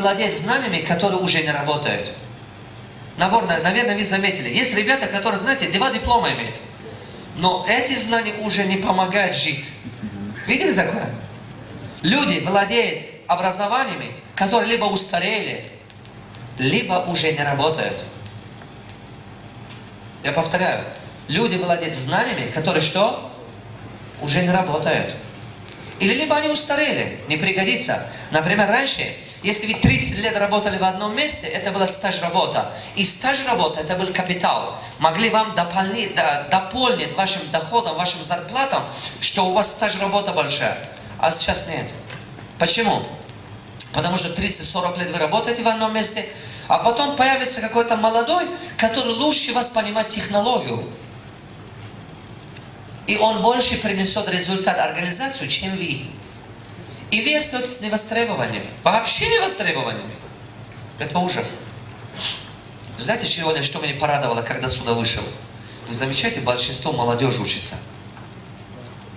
владеть знаниями, которые уже не работают. Наверное, вы заметили. Есть ребята, которые, знаете, 2 диплома имеют. Но эти знания уже не помогают жить. Видели такое? Люди владеют образованиями, которые либо устарели, либо уже не работают. Я повторяю. Люди владеют знаниями, которые что? Уже не работают. Или либо они устарели, не пригодится. Например, раньше, если вы 30 лет работали в одном месте, это была стаж-работа. И стаж-работа, это был капитал. Могли вам дополнить вашим доходам, вашим зарплатам, что у вас стаж-работа большая. А сейчас нет. Почему? Потому что 30-40 лет вы работаете в одном месте, а потом появится какой-то молодой, который лучше вас понимает технологию. И он больше принесет результат организацию, чем вы. И вы остаетесь невостребованными. Вообще невостребованными. Это ужас. Знаете, сегодня, что меня порадовало, когда сюда вышел? Вы замечаете, большинство молодежи учится.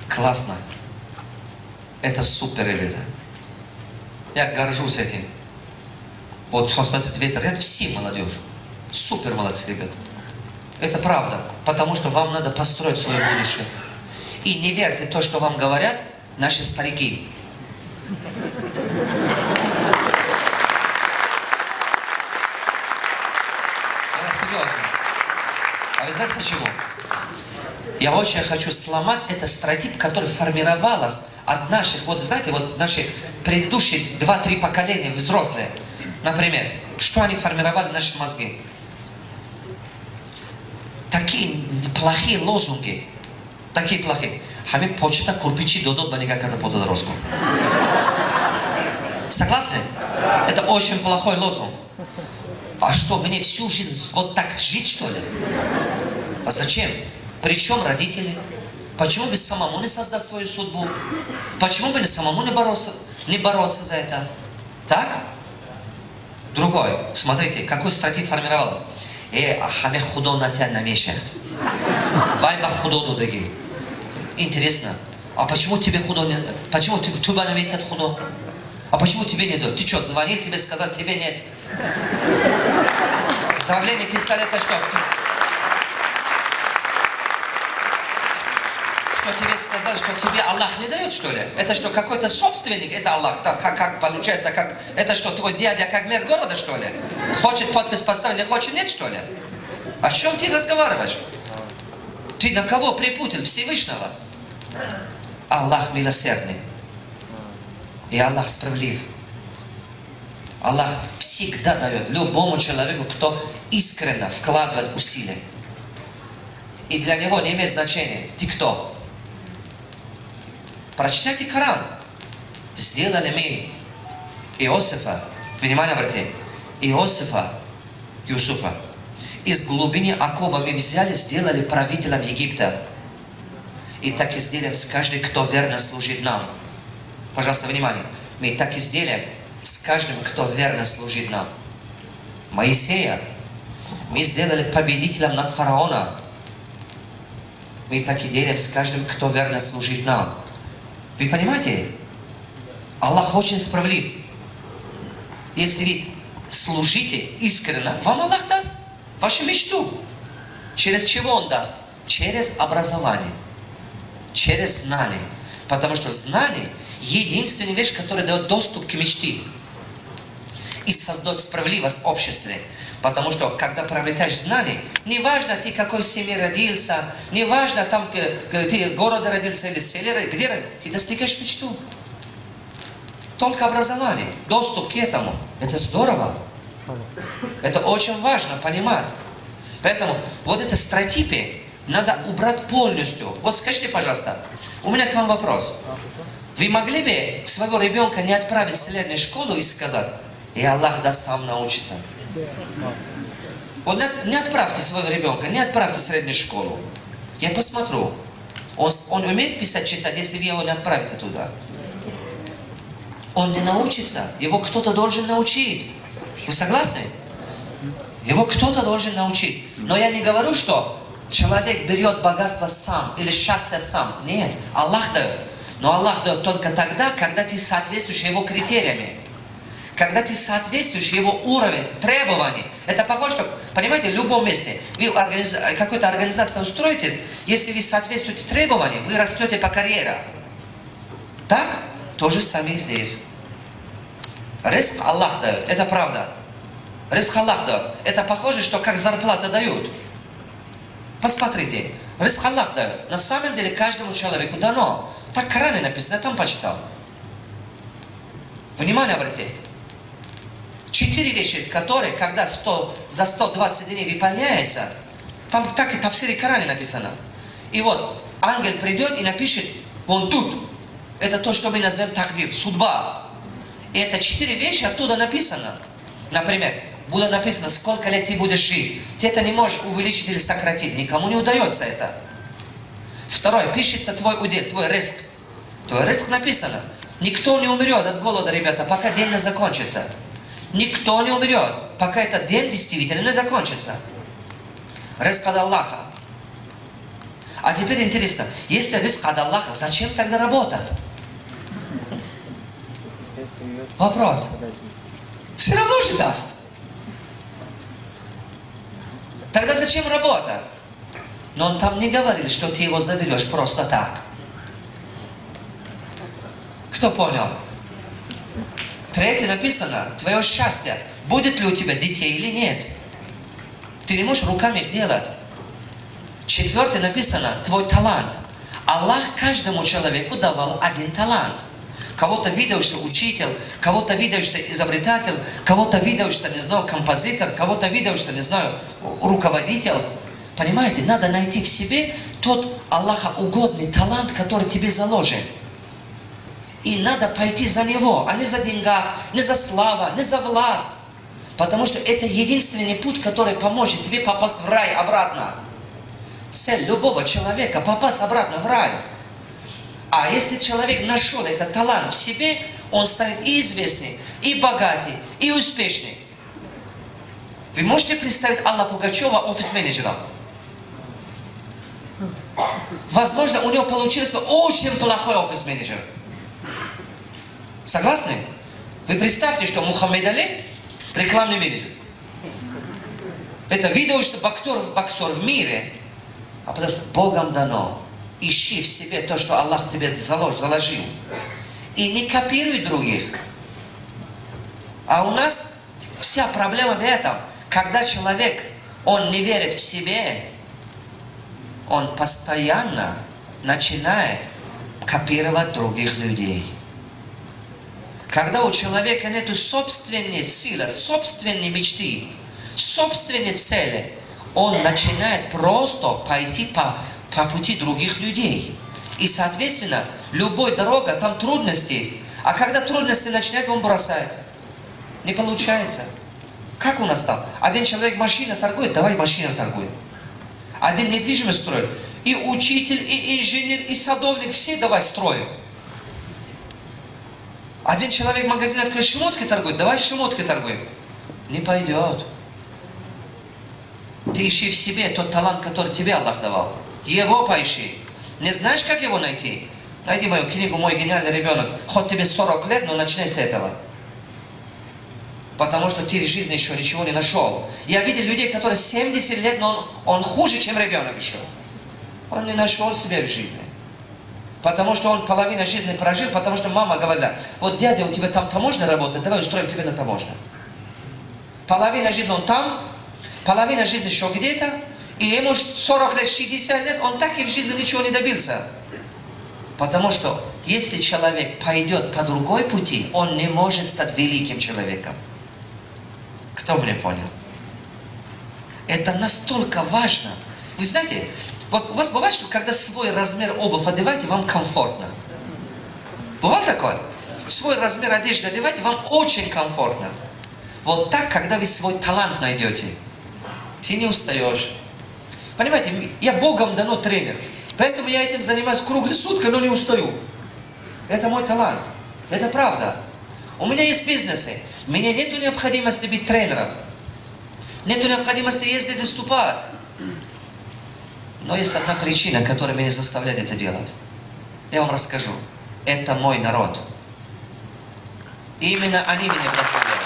Классно. Это супер, ребята. Я горжусь этим. Вот, посмотрите, ветер, это все молодежь. Супер молодцы, ребята. Это правда. Потому что вам надо построить свое будущее. И не верьте в то, что вам говорят наши старики. Я серьезно. А вы знаете почему? Я очень хочу сломать этот стереотип, который формировалась от наших, вот знаете, вот наши предыдущие 2-3 поколения взрослые. Например, что они формировали наши мозги? Такие плохие лозунги. Такие плохие. Хами почта курпичи дадут мне как это по-дороску. Согласны? Это очень плохой лозунг. А что, мне всю жизнь вот так жить, что ли? А зачем? Причем родители? Почему бы самому не создать свою судьбу? Почему бы самому не бороться за это? Так? Другой. Смотрите, какой стратегия формировалась. Хаме худо на тебя намешают. Вайба худо дудаги. Интересно. А почему тебе худо не... Почему тебя не метят худо? А почему тебе не дают? Ты что, звонил, тебе сказал, тебе нет? Заявление писали, это что? Что тебе сказали, что тебе Аллах не дает, что ли? Это что, какой-то собственник, это Аллах? Как получается, как... Это что, твой дядя как мэр города, что ли? Хочет подпись поставить, не хочет, нет, что ли? О чем ты разговариваешь? Ты на кого припутил? Всевышнего? Аллах милосердный. И Аллах справедлив. Аллах всегда дает любому человеку, кто искренне вкладывает усилия. И для него не имеет значения, ты кто. Прочитайте Коран. Сделали мы Иосифа, внимание обратите, Иосифа, Юсуфа, из глубины окопа мы взяли, сделали правителем Египта. И так и сделаем с каждым, кто верно служит нам. Пожалуйста, внимание. Мы так и сделаем с каждым, кто верно служит нам. Моисея мы сделали победителем над фараоном. Мы так и делаем с каждым, кто верно служит нам. Вы понимаете? Аллах очень справедлив. Если вы служите искренне, вам Аллах даст вашу мечту. Через чего Он даст? Через образование. Через знание. Потому что знание — единственная вещь, которая дает доступ к мечте. И создает справедливость в обществе. Потому что, когда приобретаешь знания, неважно, ты какой семье родился, неважно, там, ты в городе родился или в селе, где ты достигаешь мечту. Только образование, доступ к этому. Это здорово. Это очень важно понимать. Поэтому вот это стереотипы надо убрать полностью. Вот скажите, пожалуйста, у меня к вам вопрос. Вы могли бы своего ребенка не отправить в среднюю школу и сказать, и Аллах даст сам научиться? Вот не отправьте своего ребенка, не отправьте в среднюю школу. Я посмотрю. Он умеет писать, читать, если вы его не отправите туда? Он не научится. Его кто-то должен научить. Вы согласны? Его кто-то должен научить. Но я не говорю, что человек берет богатство сам или счастье сам. Нет, Аллах дает. Но Аллах дает только тогда, когда ты соответствуешь Его критериями. Когда ты соответствуешь его уровень требований, это похоже, что, понимаете, в любом месте, вы какой-то организации устроитесь, если вы соответствуете требованиям, вы растете по карьере. Так? То же самое и здесь. Риск Аллах дает, это правда. Риск Аллах дает. Это похоже, что как зарплата дают. Посмотрите, риск Аллах дает. На самом деле каждому человеку дано. Так в Коране написано, я там почитал. Внимание обратите. 4 вещи, из которых, когда за 120 дней выполняется, там так и в тафсире Коране написано. И вот, ангел придет и напишет, вон тут. Это то, что мы называем тагдир, судьба. И это 4 вещи оттуда написано. Например, будет написано, сколько лет ты будешь жить. Ты это не можешь увеличить или сократить. Никому не удается это. Второе, пишется твой удел, твой риск. Твой риск написано. Никто не умрет от голода, ребята, пока день не закончится. Никто не умрет, пока этот день действительно не закончится. Риск от Аллаха. А теперь интересно, если риск от Аллаха, зачем тогда работать? Вопрос. Все равно же даст. Тогда зачем работать? Но он там не говорил, что ты его заберешь просто так. Кто понял? Третье написано, твое счастье, будет ли у тебя детей или нет. Ты не можешь руками их делать. Четвертое написано, твой талант. Аллах каждому человеку давал один талант. Кого-то видаешься учитель, кого-то видаешься изобретатель, кого-то видаешься, не знаю, композитор, кого-то видаешься, не знаю, руководитель. Понимаете, надо найти в себе тот Аллаха угодный талант, который тебе заложен. И надо пойти за него, а не за деньгах, не за славу, не за власть. Потому что это единственный путь, который поможет тебе попасть в рай обратно. Цель любого человека – попасть обратно в рай. А если человек нашел этот талант в себе, он станет и известный, и богатый, и успешный. Вы можете представить Алла Пугачева офис-менеджером? Возможно, у него получился очень плохой офис-менеджер. Согласны? Вы представьте, что Мухаммед Али рекламный менеджер. Это видающийся боксер в мире. А потому что Богом дано. Ищи в себе то, что Аллах тебе заложил. И не копируй других. А у нас вся проблема в этом. Когда человек, он не верит в себе, он постоянно начинает копировать других людей. Когда у человека нет собственной силы, собственной мечты, собственной цели, он начинает просто пойти по пути других людей. И, соответственно, любой дорога, там трудности есть. А когда трудности начинает, он бросает. Не получается. Как у нас там? Один человек машина торгует, давай машина торгуем. Один недвижимость строит. И учитель, и инженер, и садовник, все давай строим. Один человек в магазине открыл, шмоткой торгует, давай шмоткой торгуем. Не пойдет. Ты ищи в себе тот талант, который тебе Аллах давал. Его поищи. Не знаешь, как его найти? Найди мою книгу «Мой гениальный ребенок». Хоть тебе 40 лет, но начни с этого. Потому что ты в жизни еще ничего не нашел. Я видел людей, которые 70 лет, но он хуже, чем ребенок еще. Он не нашел себя в жизни. Потому что он половину жизни прожил, потому что мама говорила, вот дядя, у тебя там таможня работает, давай устроим тебя на таможне. Половина жизни он там, половина жизни еще где-то, и ему 40 лет, 60 лет, он так и в жизни ничего не добился. Потому что если человек пойдет по другой пути, он не может стать великим человеком. Кто меня понял? Это настолько важно. Вы знаете, вот у вас бывает, что когда свой размер обувь одеваете, вам комфортно? Бывает такое? Свой размер одежды одеваете, вам очень комфортно. Вот так, когда вы свой талант найдете, ты не устаешь. Понимаете, я Богом дано тренер. Поэтому я этим занимаюсь круглые сутки, но не устаю. Это мой талант. Это правда. У меня есть бизнесы. У меня нет необходимости быть тренером. Нет необходимости ездить выступать. Но есть одна причина, которая меня заставляет это делать. Я вам расскажу. Это мой народ. Именно они меня вдохновляют.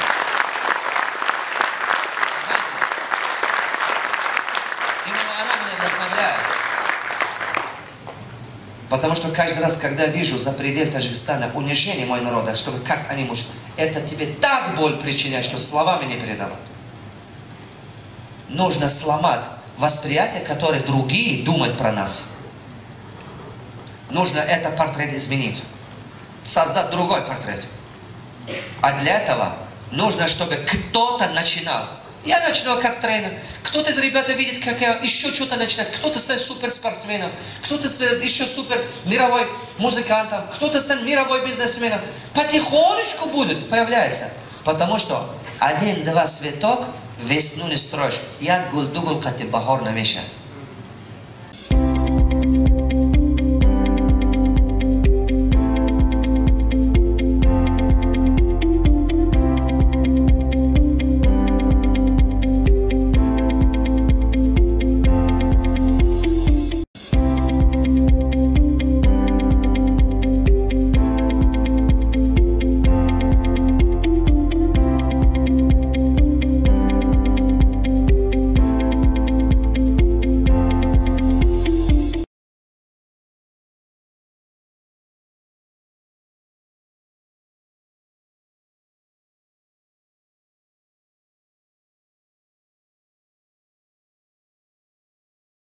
Потому что каждый раз, когда вижу за пределы Таджикистана унижение моего народа, чтобы как они могут, это тебе так боль причиняет, что словами не передавать. Нужно сломать восприятие, которое другие думают про нас. Нужно этот портрет изменить. Создать другой портрет. А для этого нужно, чтобы кто-то начинал. Я начинал как тренер. Кто-то из ребят видит, как я еще что-то начинает. Кто-то станет суперспортсменом. Кто-то станет еще супер мировой музыкантом. Кто-то станет мировой бизнесменом. Потихонечку будет появляться. Потому что один-два цветок весну не строишь. Я гулдугул кати бахор намешает.